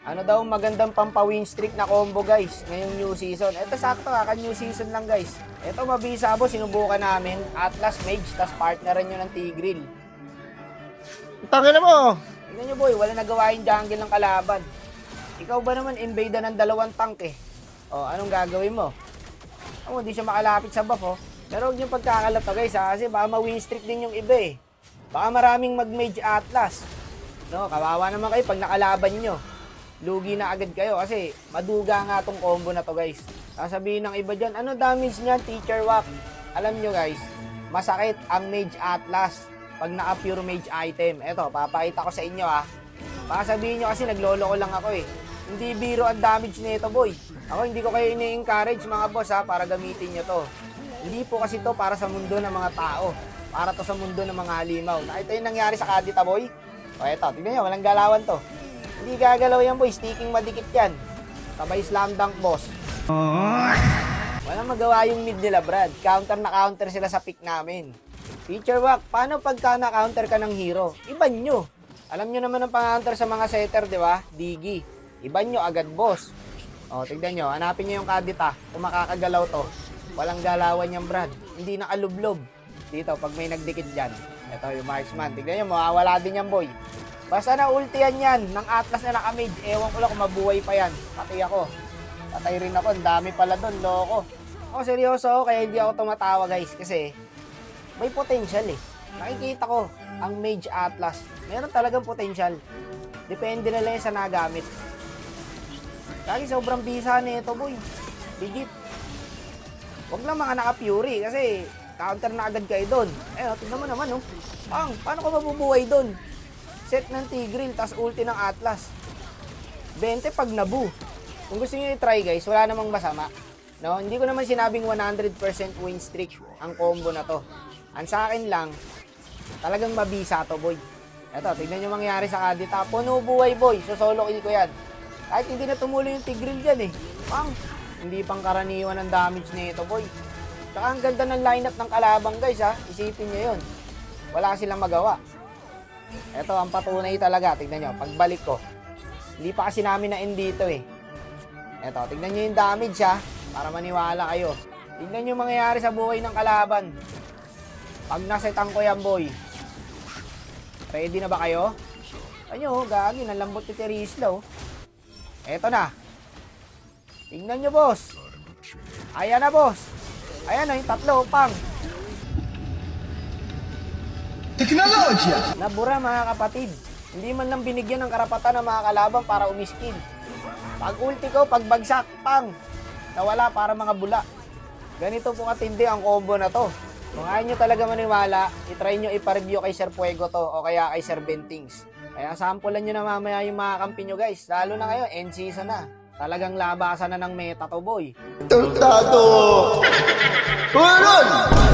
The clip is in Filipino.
Ano daw magandang pampawin streak na combo guys ngayong new season. Ito sakto new season lang guys. Ito mabisa boss, sinubukan namin. Atlas Mage, tas partneran nyo ng Tigreal. Tangin na mo! Tingnan nyo boy, wala nagawa yung jungle ng kalaban. Ikaw ba naman invade ng dalawang tank eh? O, anong gagawin mo? Ano, hindi siya makalapit sa buff oh. Pero huwag nyo pagkakalat to guys ha, kasi baka ma-win streak din yung iba eh. Baka maraming mag-mage Atlas. No, kawawa naman kayo pag nakalaban nyo. Lugi na agad kayo kasi maduga nga tong combo na to guys. Sasabihin ng iba dyan, ano damage niyan, Teacher Wack? Alam nyo guys, masakit ang Mage Atlas pag naka-pure Mage item. Eto, papakita ko sa inyo ha. Baka sabihin nyo kasi nagloloko lang ako eh. Hindi biro ang damage nito boy. Ako hindi ko kayo ini-encourage mga boss ha, para gamitin nyo to. Hindi po kasi to para sa mundo ng mga tao. Para to sa mundo ng mga halimaw. Nakita yung nangyari sa Kadita boy? O eto, tignan nyo, walang galawan to. Hindi gagalaw yan boy, sticking madikit yan. Sabay slam dunk boss. Walang magawa yung mid nila Brad. Counter na counter sila sa pick namin. Teacher Wack, paano pagka na-counter ka ng hero? Iban nyo. Alam nyo naman ang pang-counter sa mga setter, di ba? Digi. Iban nyo agad boss. O, tignan nyo, hanapin nyo yung Kadita. Kung makakagalaw to. Walang galawan yan Brad. Hindi nakalublob. Dito, pag may nagdikit dyan. Ito yung marksman. Tignan nyo, mawawala din yan boy. Basta na ultihan yan ng Atlas na naka-mage. Ewan ko lang kung mabuhay pa yan. Pati ako. Patay rin ako. Ang dami pala doon. Loko. Ako seryoso ako kaya hindi ako tumatawa guys. Kasi may potential eh. Nakikita ko ang Mage Atlas. Meron talagang potential. Depende na lang sa nagamit. Kaya sobrang bisa nito boy. Legit. Huwag lang mga naka-fury kasi counter na agad kayo doon. Tingnan mo naman oh. Paano ko mabubuhay doon? Set ng Tigreal, tas ulti ng Atlas. 20 pag nabu. Kung gusto niyo i-try guys, wala namang masama. No, hindi ko naman sinabing 100% win streak ang combo na to. Ang sa akin lang, talagang mabisa to boy. Eto, tignan nyo mangyari sa Kadita. Puno buhay boy, so solo kill ko yan. Kahit hindi na tumulo yung Tigreal dyan eh. Hindi pang karaniwan ang damage nito boy. Tsaka ang ganda ng lineup ng kalabang guys ha. Isipin nyo yun. Wala silang magawa. Ito ang patunay talaga. Tignan nyo, pagbalik ko. Hindi pa kasi namin na-end dito eh. Ito, tignan nyo yung damage ha. Para maniwala kayo. Tignan nyo mangyayari sa buhay ng kalaban. Pag nasetan ko yan boy. Ready na ba kayo? Ano, gagi, nalambot ni Terisla oh. Ito na. Tignan nyo boss. Ayan na boss. Ayan na yung tatlo, pang. Teknolohiya! Nabura mga kapatid. Hindi man lang binigyan ng karapatan ng mga kalaban para umiskin. Pag ulti ko, pag bagsak, pang. Nawala para mga bula. Ganito po katindi ang combo na to. Kung ayaw nyo talaga maniwala, itry nyo ipa-review kay Sir Fuego to o kaya kay Sir Bentings. Kaya sampulan nyo na mamaya yung mga kampi nyo guys. Lalo na ngayon, end season na. Talagang labasan na ng meta to boy. Tentado! Turun!